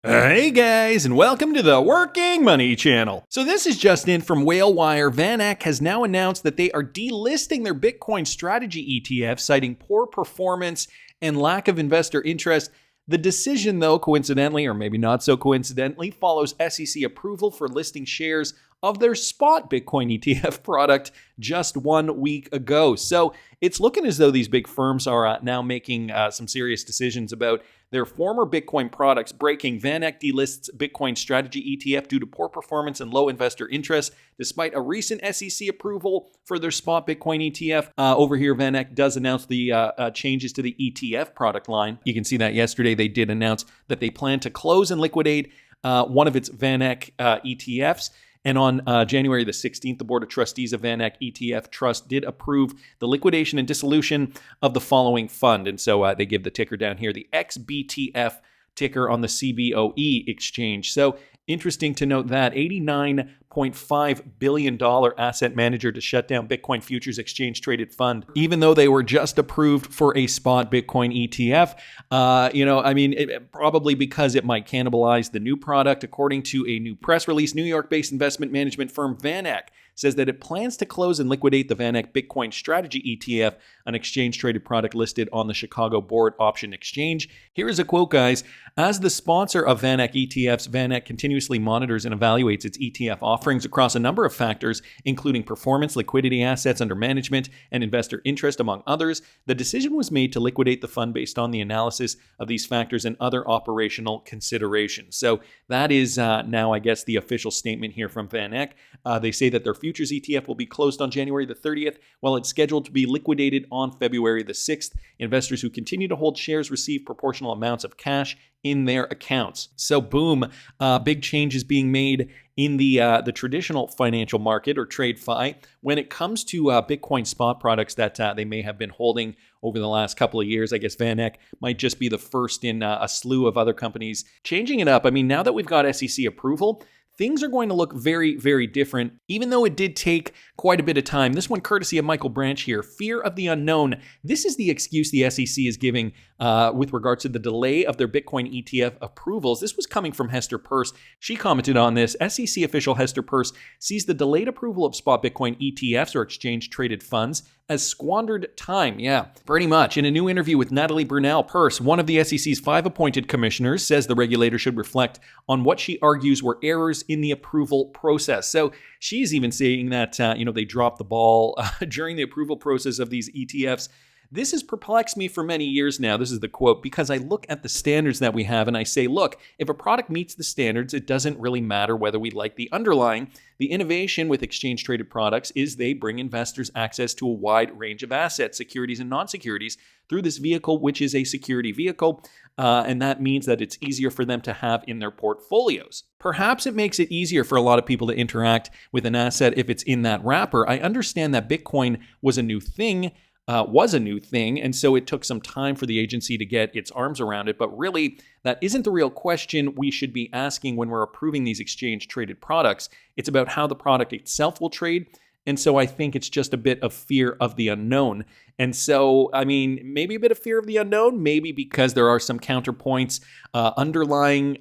Hey guys, and welcome to the Working Money Channel. So this is just in from WhaleWire. VanEck has now announced that they are delisting their Bitcoin strategy ETF, citing poor performance and lack of investor interest. The decision, though, coincidentally, or maybe not so coincidentally, follows SEC approval for listing shares of their spot Bitcoin ETF product just 1 week ago. So it's looking as though these big firms are now making some serious decisions about their former Bitcoin products. Breaking: VanEck delists Bitcoin strategy ETF due to poor performance and low investor interest, despite a recent SEC approval for their spot Bitcoin ETF. Over here, VanEck does announce the changes to the ETF product line. You can see that yesterday they did announce that they plan to close and liquidate one of its VanEck ETFs. And on January the 16th, the Board of Trustees of VanEck ETF Trust did approve the liquidation and dissolution of the following fund. And so they give the ticker down here, the XBTF ticker on the CBOE exchange. So interesting to note that $89.5 billion asset manager to shut down Bitcoin futures exchange traded fund, even though they were just approved for a spot Bitcoin ETF. Probably because it might cannibalize the new product. According to a new press release, New York-based investment management firm VanEck says that it plans to close and liquidate the VanEck Bitcoin Strategy ETF, an exchange-traded product listed on the Chicago Board Option Exchange. Here is a quote, guys. As the sponsor of VanEck ETFs, VanEck continuously monitors and evaluates its ETF offerings across a number of factors, including performance, liquidity, assets under management, and investor interest, among others. The decision was made to liquidate the fund based on the analysis of these factors and other operational considerations. So that is now, I guess, the official statement here from VanEck. They say that their futures ETF will be closed on January the 30th, while it's scheduled to be liquidated on February the 6th. Investors who continue to hold shares receive proportional amounts of cash in their accounts. So boom, big changes being made in the traditional financial market, or TradeFi, when it comes to Bitcoin spot products that they may have been holding over the last couple of years. I guess VanEck might just be the first in a slew of other companies changing it up. I mean, now that we've got SEC approval, things are going to look very, very different, even though it did take quite a bit of time. This one courtesy of Michael Branch here. Fear of the unknown. This is the excuse the SEC is giving with regards to the delay of their Bitcoin ETF approvals. This was coming from Hester Peirce. She commented on this. SEC official Hester Peirce sees the delayed approval of spot Bitcoin ETFs, or exchange-traded funds, as squandered time. Yeah, pretty much. In a new interview with Natalie Brunell, Peirce, one of the SEC's 5 appointed commissioners, says the regulator should reflect on what she argues were errors in the approval process. So she's even saying that, they dropped the ball during the approval process of these ETFs. This has perplexed me for many years now. This is the quote: because I look at the standards that we have and I say, look, if a product meets the standards, it doesn't really matter whether we like the underlying. The innovation with exchange-traded products is they bring investors access to a wide range of assets, securities and non-securities, through this vehicle, which is a security vehicle. And that means that it's easier for them to have in their portfolios. Perhaps it makes it easier for a lot of people to interact with an asset if it's in that wrapper. I understand that Bitcoin was a new thing, and so it took some time for the agency to get its arms around it. But really, that isn't the real question we should be asking when we're approving these exchange-traded products. It's about how the product itself will trade. And so I think it's just a bit of fear of the unknown. And so, maybe a bit of fear of the unknown, maybe because there are some counterpoints, underlying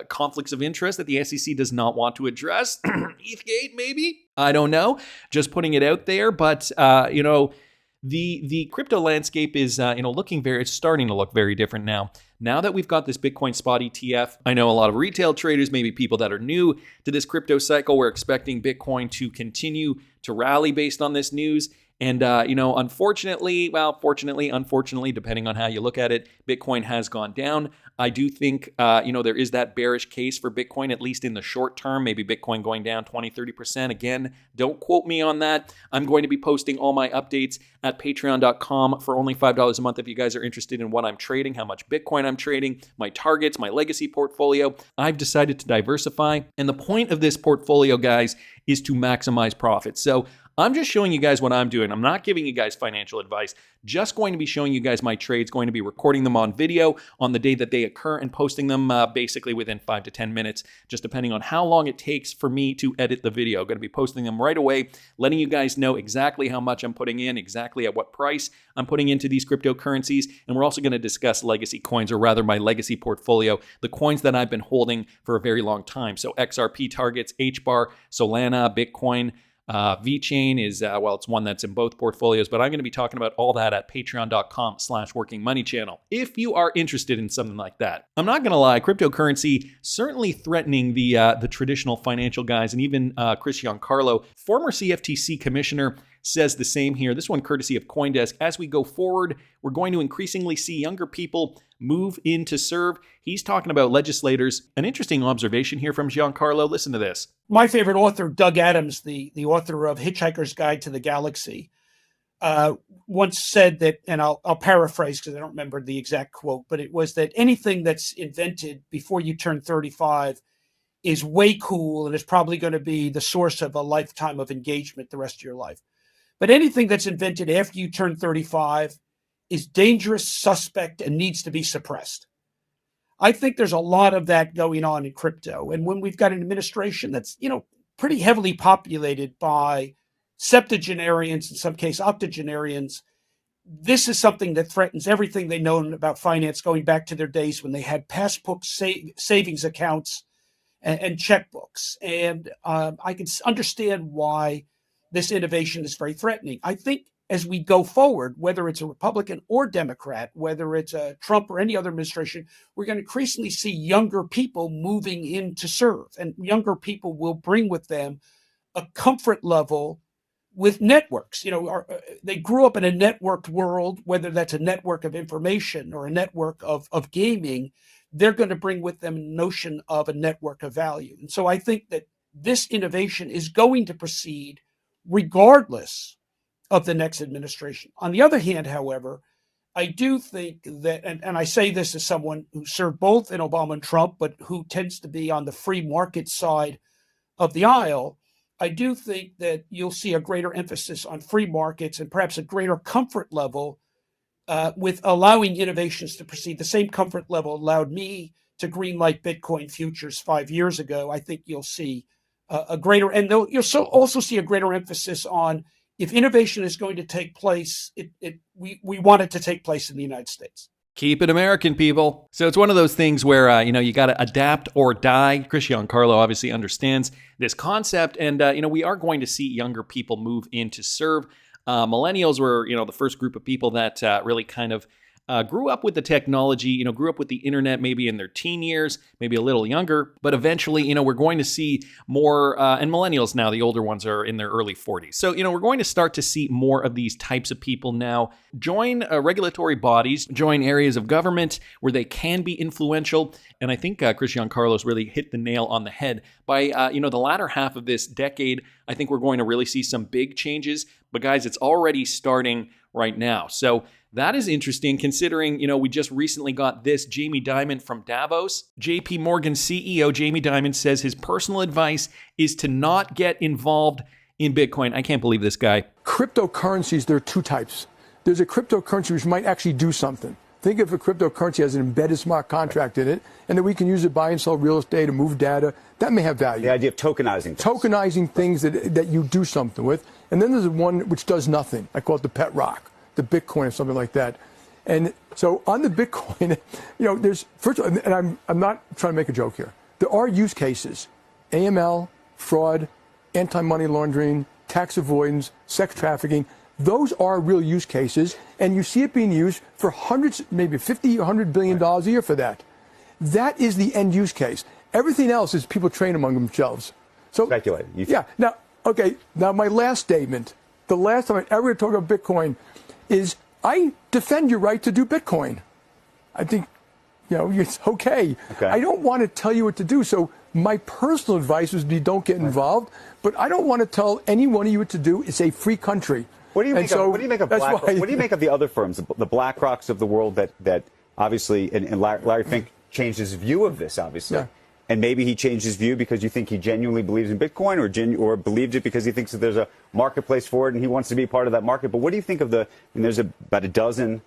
conflicts of interest that the SEC does not want to address. ETHgate, maybe? I don't know. Just putting it out there. But, the crypto landscape is, it's starting to look very different now. Now that we've got this Bitcoin spot ETF, I know a lot of retail traders, maybe people that are new to this crypto cycle, were expecting Bitcoin to continue to rally based on this news. And, unfortunately, depending on how you look at it, Bitcoin has gone down. I do think, there is that bearish case for Bitcoin, at least in the short term, maybe Bitcoin going down 20, 30%. Again, don't quote me on that. I'm going to be posting all my updates at patreon.com for only $5 a month if you guys are interested in what I'm trading, how much Bitcoin I'm trading, my targets, my legacy portfolio. I've decided to diversify. And the point of this portfolio, guys, is to maximize profits. So I'm just showing you guys what I'm doing. I'm not giving you guys financial advice, just going to be showing you guys my trades, going to be recording them on video on the day that they occur and posting them basically within 5 to 10 minutes, just depending on how long it takes for me to edit the video. I'm going to be posting them right away, letting you guys know exactly how much I'm putting in, exactly at what price I'm putting into these cryptocurrencies. And we're also going to discuss legacy coins, or rather my legacy portfolio, the coins that I've been holding for a very long time. So XRP targets, HBAR, Solana, Bitcoin. VeChain is, it's one that's in both portfolios, but I'm going to be talking about all that at patreon.com/workingmoneychannel if you are interested in something like that. I'm not going to lie, cryptocurrency certainly threatening the traditional financial guys, and even Chris Giancarlo, former CFTC commissioner, says the same here. This one courtesy of CoinDesk. As we go forward, we're going to increasingly see younger people move in to serve. He's talking about legislators. An interesting observation here from Giancarlo. Listen to this. My favorite author, Doug Adams, the author of Hitchhiker's Guide to the Galaxy, once said that, and I'll paraphrase because I don't remember the exact quote, but it was that anything that's invented before you turn 35 is way cool and is probably going to be the source of a lifetime of engagement the rest of your life. But anything that's invented after you turn 35 is dangerous, suspect, and needs to be suppressed. I think there's a lot of that going on in crypto. And when we've got an administration that's, pretty heavily populated by septuagenarians, in some case octogenarians, this is something that threatens everything they know about finance going back to their days when they had passbook savings accounts and checkbooks. And I can understand why this innovation is very threatening. I think as we go forward, whether it's a Republican or Democrat, whether it's a Trump or any other administration, we're going to increasingly see younger people moving in to serve. And younger people will bring with them a comfort level with networks. They grew up in a networked world, whether that's a network of information or a network of gaming, they're going to bring with them a notion of a network of value. And so I think that this innovation is going to proceed regardless of the next administration. On the other hand, however, I do think that, and I say this as someone who served both in Obama and Trump, but who tends to be on the free market side of the aisle, I do think that you'll see a greater emphasis on free markets and perhaps a greater comfort level with allowing innovations to proceed. The same comfort level allowed me to greenlight Bitcoin futures 5 years ago. I think you'll see a greater, and you'll also see a greater emphasis on, if innovation is going to take place, we want it to take place in the United States. Keep it American, people. So it's one of those things where, you got to adapt or die. Chris Giancarlo obviously understands this concept. And, we are going to see younger people move in to serve. Millennials were, the first group of people that really kind of grew up with the technology, grew up with the internet maybe in their teen years, maybe a little younger, but eventually, we're going to see more, and millennials now, the older ones are in their early 40s. So, we're going to start to see more of these types of people now join regulatory bodies, join areas of government where they can be influential. And I think Chris Giancarlo's really hit the nail on the head. By, the latter half of this decade, I think we're going to really see some big changes. But guys, it's already starting right now. So that is interesting considering, we just recently got this Jamie Dimon from Davos. JP Morgan CEO Jamie Dimon says his personal advice is to not get involved in Bitcoin. I can't believe this guy. Cryptocurrencies, there are two types. There's a cryptocurrency which might actually do something. Think of a cryptocurrency as an embedded smart contract in it, and that we can use it to buy and sell real estate and move data. That may have value. The idea of tokenizing things. Tokenizing things that you do something with. And then there's one which does nothing. I call it the pet rock, the Bitcoin or something like that. And so on the Bitcoin, there's, first of all, and I'm not trying to make a joke here. There are use cases, AML, fraud, anti-money laundering, tax avoidance, sex trafficking. Those are real use cases, and you see it being used for hundreds, maybe $50 or $100 billion a year for that. That is the end use case. Everything else is people train among themselves. So speculate. Yeah. Now, okay. Now, my last statement, the last time I ever talk about Bitcoin, is I defend your right to do Bitcoin. I think, it's okay. I don't want to tell you what to do. So my personal advice is don't get involved. But I don't want to tell any one of you what to do. It's a free country. What do you make of BlackRock? What do you make of the other firms, the BlackRocks of the world that obviously, and Larry Fink changed his view of this, obviously. Yeah. And maybe he changed his view because you think he genuinely believes in Bitcoin or believed it because he thinks that there's a marketplace for it and he wants to be part of that market. But what do you think of there's about a dozen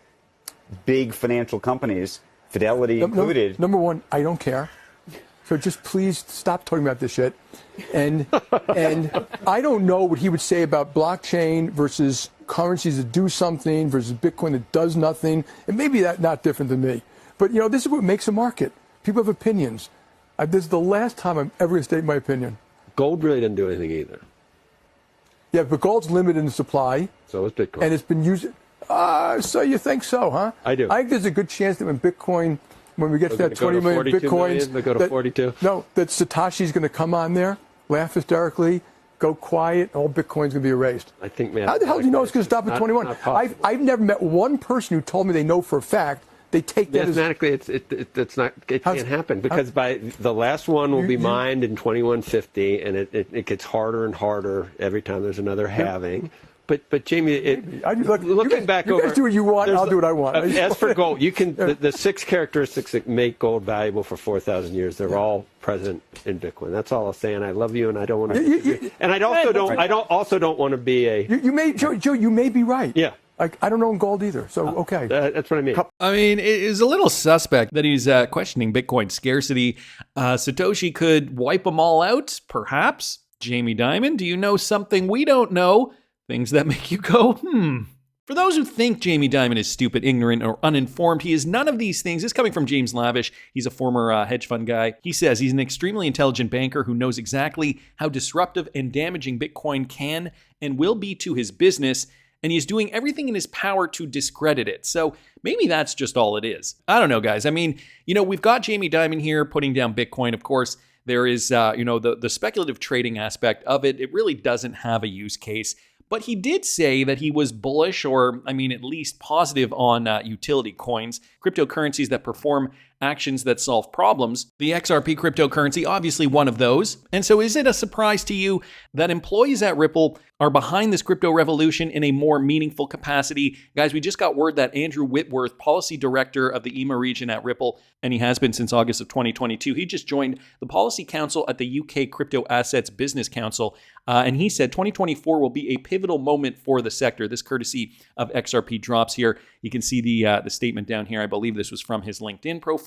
big financial companies Fidelity included. Number one, I don't care. So just please stop talking about this shit. And I don't know what he would say about blockchain versus currencies that do something versus Bitcoin that does nothing. And maybe that's not different than me. But, this is what makes a market. People have opinions. This is the last time I'm ever going to state my opinion. Gold really didn't do anything either. Yeah, but gold's limited in supply. So is Bitcoin. And it's been used. So you think so, huh? I do. I think there's a good chance that when we get to that 20 million Bitcoins, they go to 42. No, that Satoshi's going to come on there, laugh hysterically, go quiet, all Bitcoin's going to be erased. I think, man. How the hell do you know it's going to stop at 21? I've never met one person who told me they know for a fact they take that mathematically, it can't happen because by the last one will be mined in 2150, and it gets harder and harder every time there's another halving. But Jamie, looking back over, you guys do what you want, I'll do what I want. As for gold, you can the 6 characteristics that make gold valuable for 4,000 years. They're all present in Bitcoin. That's all I'll say. And I love you, and I don't want to. And I also don't want to be a. Joe, you may be right. Yeah. I don't own gold either, so okay. That's what I mean. I mean, it is a little suspect that he's questioning Bitcoin scarcity. Satoshi could wipe them all out, perhaps. Jamie Dimon, do you know something we don't know? Things that make you go, For those who think Jamie Dimon is stupid, ignorant, or uninformed, he is none of these things. This is coming from James Lavish. He's a former hedge fund guy. He says he's an extremely intelligent banker who knows exactly how disruptive and damaging Bitcoin can and will be to his business, and he is doing everything in his power to discredit it. So maybe that's just all it is. I don't know, guys. I mean, we've got Jamie Dimon here putting down Bitcoin. Of course, there is, the speculative trading aspect of it. It really doesn't have a use case. But he did say that he was bullish, or at least positive on utility coins, cryptocurrencies that perform actions that solve problems. The XRP cryptocurrency, obviously one of those. And so is it a surprise to you that employees at Ripple are behind this crypto revolution in a more meaningful capacity? Guys, we just got word that Andrew Whitworth, policy director of the EMA region at Ripple, and he has been since August of 2022, he just joined the policy council at the UK Crypto Assets Business Council. And he said 2024 will be a pivotal moment for the sector. This courtesy of XRP Drops here. You can see the statement down here. I believe this was from his LinkedIn profile.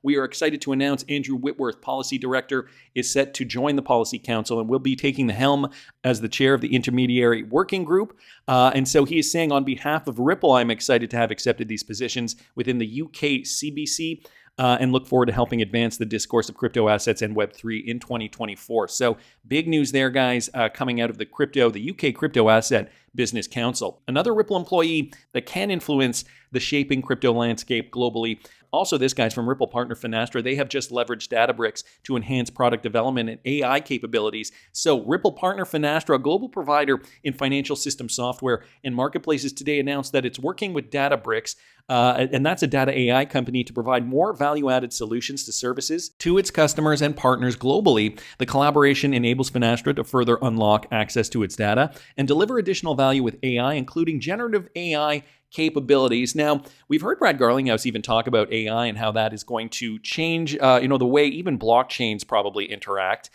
We are excited to announce Andrew Whitworth, policy director, is set to join the policy council and will be taking the helm as the chair of the intermediary working group. And so he is saying, on behalf of Ripple, I'm excited to have accepted these positions within the UK CBC. And look forward to helping advance the discourse of crypto assets and Web3 in 2024. So big news there, guys, coming out of the UK Crypto Asset Business Council. Another Ripple employee that can influence the shaping crypto landscape globally. Also, this guy's from Ripple partner Finastra. They have just leveraged Databricks to enhance product development and AI capabilities. So Ripple partner Finastra, a global provider in financial system software and marketplaces, today announced that it's working with Databricks, and that's a data AI company, to provide more value-added solutions to services to its customers and partners globally. The collaboration enables Finastra to further unlock access to its data and deliver additional value with AI, including generative AI capabilities. Now, we've heard Brad Garlinghouse even talk about AI and how that is going to change, the way even blockchains probably interact.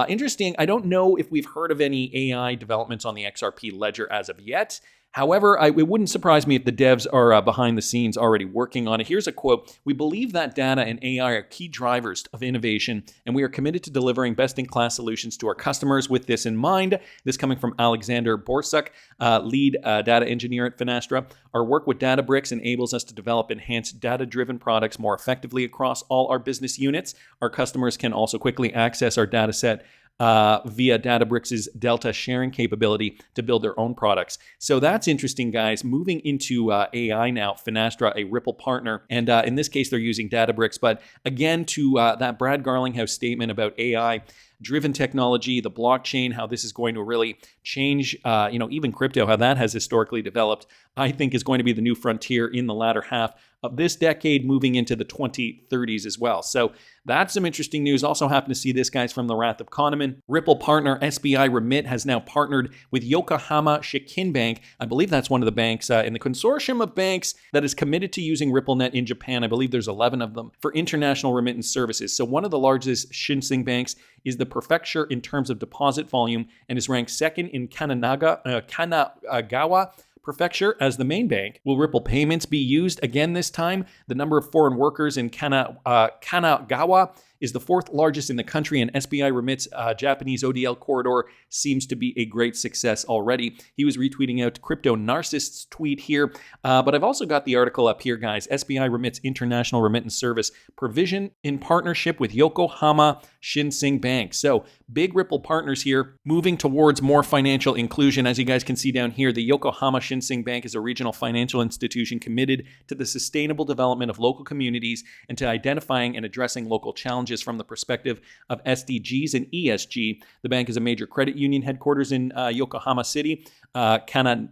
Interesting. I don't know if we've heard of any AI developments on the XRP ledger as of yet. However, it wouldn't surprise me if the devs are behind the scenes already working on it. Here's a quote. "We believe that data and AI are key drivers of innovation, and we are committed to delivering best-in-class solutions to our customers with this in mind." This coming from Alexander Borsuk, lead data engineer at Finastra. "Our work with Databricks enables us to develop enhanced data-driven products more effectively across all our business units. Our customers can also quickly access our data set via Databricks' Delta sharing capability to build their own products." So that's interesting, guys. Moving into AI now, Finastra, a Ripple partner, and in this case, they're using Databricks. But again, to that Brad Garlinghouse statement about AI-driven technology, the blockchain, how this is going to really change, even crypto, how that has historically developed, I think is going to be the new frontier in the latter half of this decade, moving into the 2030s as well. So that's some interesting news. Also happen to see this, guys, from the Wrath of Kahneman. Ripple partner SBI Remit has now partnered with Yokohama Shikin Bank. I believe that's one of the banks in the consortium of banks that is committed to using RippleNet in Japan. I believe there's 11 of them for international remittance services. So one of the largest Shinsei banks is the prefecture in terms of deposit volume and is ranked second in Kanagawa Prefecture as the main bank. Will Ripple payments be used again this time? The number of foreign workers in Kanagawa is the 4th largest in the country, and SBI remits Japanese ODL corridor seems to be a great success already. He was retweeting out Crypto Narcissist's tweet here, but I've also got the article up here, guys. SBI remits international remittance service provision in partnership with Yokohama Shinsei Bank. So big Ripple partners here, moving towards more financial inclusion. As you guys can see down here, the Yokohama Shinsei Bank is a regional financial institution committed to the sustainable development of local communities and to identifying and addressing local challenges from the perspective of SDGs and ESG. The bank is a major credit union headquarters in Yokohama City, I can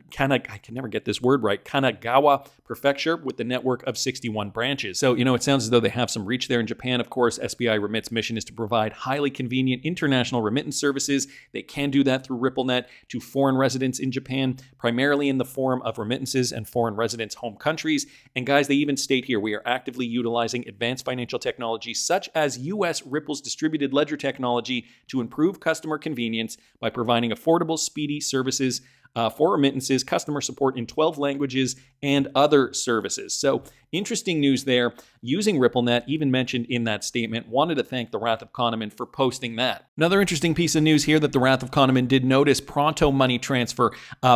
never get this word right, Kanagawa Prefecture, with the network of 61 branches. So, it sounds as though they have some reach there in Japan. Of course, SBI Remit's mission is to provide highly convenient international remittance services. They can do that through RippleNet to foreign residents in Japan, primarily in the form of remittances and foreign residents' home countries. And guys, they even state here, we are actively utilizing advanced financial technology such as U.S. Ripple's distributed ledger technology to improve customer convenience by providing affordable, speedy services for remittances, customer support in 12 languages, and other services. So interesting news there. Using RippleNet, even mentioned in that statement. Wanted to thank the Wrath of Kahneman for posting that. Another interesting piece of news here that the Wrath of Kahneman did notice, Pronto Money Transfer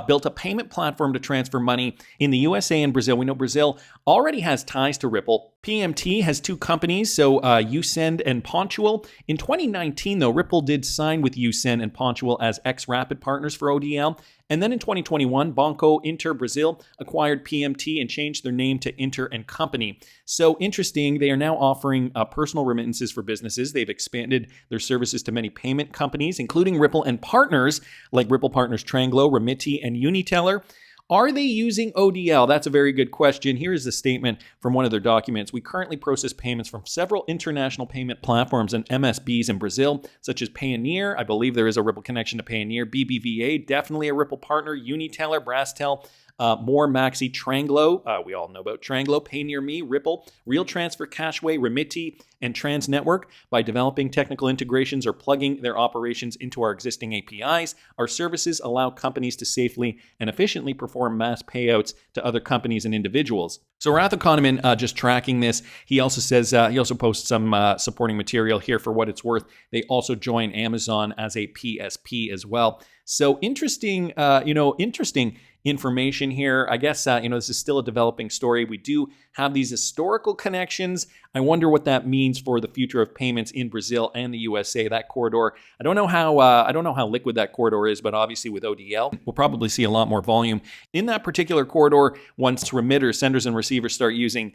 built a payment platform to transfer money in the USA and Brazil. We know Brazil already has ties to Ripple. PMT has 2 companies, so Usend and Pontual. In 2019, though, Ripple did sign with Usend and Pontual as ex-Rapid partners for ODL. And then in 2021, Banco Inter Brazil acquired PMT and changed their name to Inter & Company. So interesting, they are now offering personal remittances for businesses. They've expanded their services to many payment companies, including Ripple and partners like Ripple Partners Tranglo, Remitty, and Uniteller. Are they using ODL? That's a very good question. Here is a statement from one of their documents. We currently process payments from several international payment platforms and MSBs in Brazil, such as Payoneer. I believe there is a Ripple connection to Payoneer. BBVA, definitely a Ripple partner. Uniteller, Brastel, More, Maxi, Tranglo. We all know about Tranglo, PayNearMe, Ripple, Real Transfer, Cashway, Remitty, and Transnetwork. By developing technical integrations or plugging their operations into our existing APIs, our services allow companies to safely and efficiently perform mass payouts to other companies and individuals. So Wrath of Kahneman just tracking this. He also says, he also posts some supporting material here for what it's worth. They also join Amazon as a PSP as well. So interesting, interesting information here. I guess, this is still a developing story. We do have these historical connections. I wonder what that means for the future of payments in Brazil and the USA. That corridor, I don't know how liquid that corridor is, but obviously with ODL, we'll probably see a lot more volume in that particular corridor once remitters, senders, and receivers start using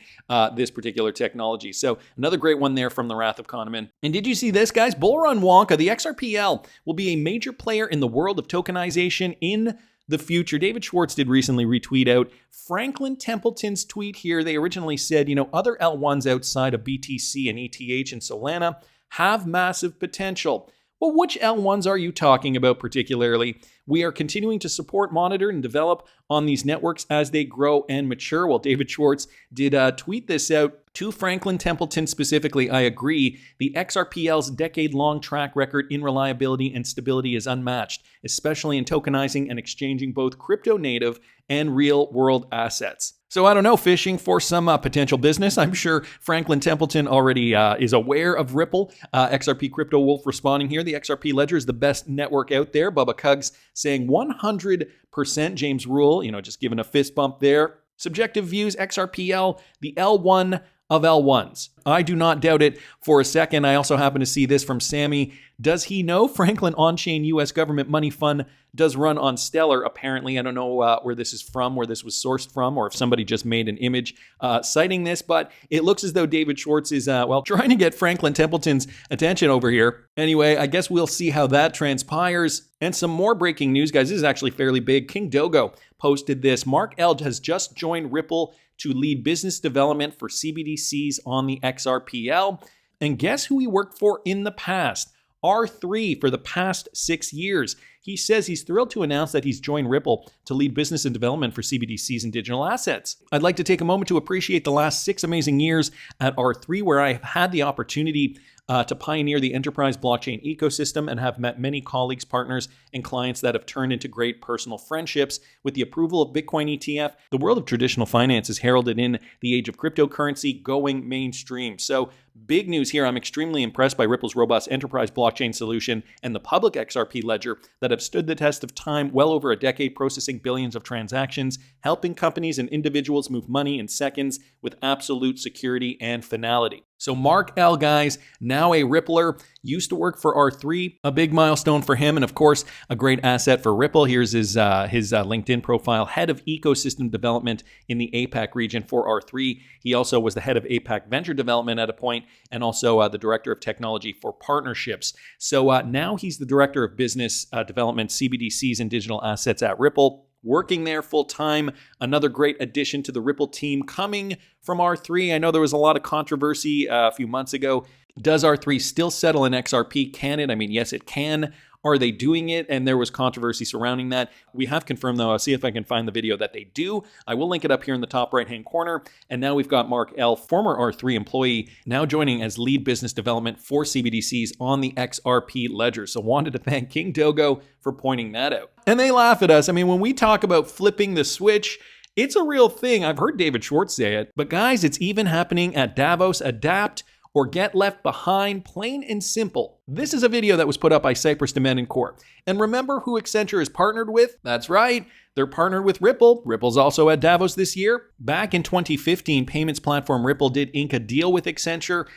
this particular technology. So another great one there from the Wrath of Kahneman. And did you see this, guys? Bull Run Wonka, the XRPL, will be a major player in the world of tokenization in the future. David Schwartz did recently retweet out Franklin Templeton's tweet here. They originally said, other L1s outside of BTC and ETH and Solana have massive potential. Well, which L1s are you talking about particularly? We are continuing to support, monitor, and develop on these networks as they grow and mature. Well, David Schwartz did tweet this out to Franklin Templeton specifically. I agree. The XRPL's decade-long track record in reliability and stability is unmatched, especially in tokenizing and exchanging both crypto-native and real-world assets. So I don't know, fishing for some potential business. I'm sure Franklin Templeton already is aware of Ripple. XRP Crypto Wolf responding here. The XRP ledger is the best network out there. Bubba Cugs saying 100%. James Rule, just giving a fist bump there. Subjective views, XRPL, the L1 of L1s. I do not doubt it for a second. I also happen to see this from Sammy. Does he know Franklin On-Chain U.S. Government Money Fund does run on Stellar? Apparently, I don't know where this is from, where this was sourced from, or if somebody just made an image citing this, but it looks as though David Schwartz is, trying to get Franklin Templeton's attention over here. Anyway, I guess we'll see how that transpires. And some more breaking news, guys. This is actually fairly big. King Dogo posted this. Mark Eld has just joined Ripple to lead business development for CBDCs on the XRPL. And guess who he worked for in the past? R3 for the past 6 years. He says he's thrilled to announce that he's joined Ripple to lead business and development for CBDCs and digital assets. I'd like to take a moment to appreciate the last 6 amazing years at R3, where I have had the opportunity to pioneer the enterprise blockchain ecosystem and have met many colleagues, partners, and clients that have turned into great personal friendships. With the approval of Bitcoin ETF, the world of traditional finance is heralded in the age of cryptocurrency going mainstream. So big news here. I'm extremely impressed by Ripple's robust enterprise blockchain solution and the public XRP ledger that have stood the test of time, well over a decade, processing billions of transactions, helping companies and individuals move money in seconds with absolute security and finality. So Mark L, guys, now a Rippler, used to work for R3, a big milestone for him, and of course, a great asset for Ripple. Here's his LinkedIn profile, head of ecosystem development in the APAC region for R3. He also was the head of APAC venture development at a point, and also the director of technology for partnerships. So now he's the director of business development, CBDCs, and digital assets at Ripple. Working there full time, another great addition to the Ripple team coming from R3. I know there was a lot of controversy a few months ago. Does R3 still settle in XRP? Can it? I mean, yes, it can. Are they doing it? And there was controversy surrounding that. We have confirmed, though. I'll see if I can find the video that they do. I will link it up here in the top right-hand corner. And now we've got Mark L, former R3 employee, now joining as lead business development for CBDCs on the XRP ledger. So wanted to thank King Dogo for pointing that out. And they laugh at us. I mean, when we talk about flipping the switch, it's a real thing. I've heard David Schwartz say it. But guys, it's even happening at Davos. Adapt or get left behind, plain and simple. This is a video that was put up by Cypress Dement and Corp. And remember who Accenture is partnered with? That's right, they're partnered with Ripple. Ripple's also at Davos this year. Back in 2015, payments platform Ripple did ink a deal with Accenture.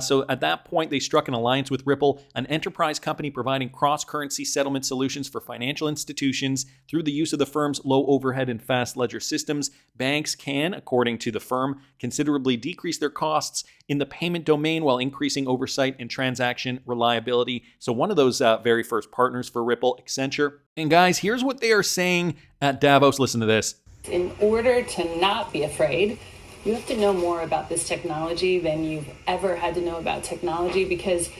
So at that point, they struck an alliance with Ripple, an enterprise company providing cross-currency settlement solutions for financial institutions. Through the use of the firm's low overhead and fast ledger systems, banks can, according to the firm, considerably decrease their costs in the payment domain while increasing oversight and transaction reliability. So one of those very first partners for Ripple, Accenture. And guys, here's what they are saying at Davos. Listen to this. In order to not be afraid, you have to know more about this technology than you've ever had to know about technology, because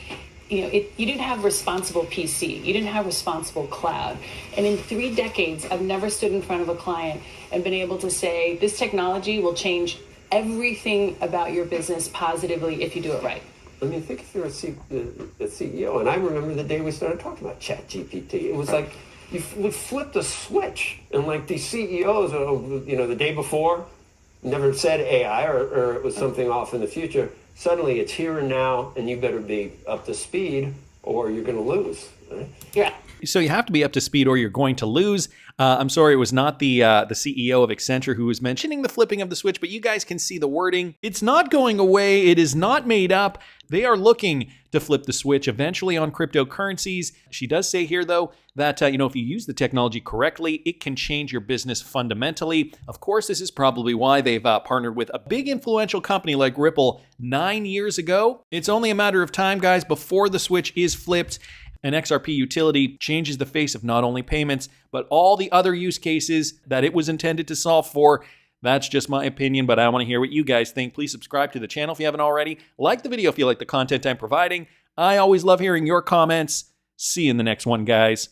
you didn't have responsible PC, you didn't have responsible cloud. And in 3 decades, I've never stood in front of a client and been able to say, this technology will change everything about your business positively if you do it right. I mean, think if you're a CEO, and I remember the day we started talking about ChatGPT. It was like you would flip the switch, and like these CEOs, the day before, never said AI or it was something off in the future. Suddenly it's here and now, and you better be up to speed or you're going to lose. Right? Yeah. So you have to be up to speed or you're going to lose. I'm sorry, it was not the CEO of Accenture who was mentioning the flipping of the switch, but you guys can see the wording. It's not going away. It is not made up. They are looking to flip the switch eventually on cryptocurrencies. She does say here, though, that if you use the technology correctly, it can change your business fundamentally. Of course, this is probably why they've partnered with a big influential company like Ripple 9 years ago. It's only a matter of time, guys, before the switch is flipped. An XRP utility changes the face of not only payments, but all the other use cases that it was intended to solve for. That's just my opinion, but I want to hear what you guys think. Please subscribe to the channel if you haven't already. Like the video if you like the content I'm providing. I always love hearing your comments. See you in the next one, guys.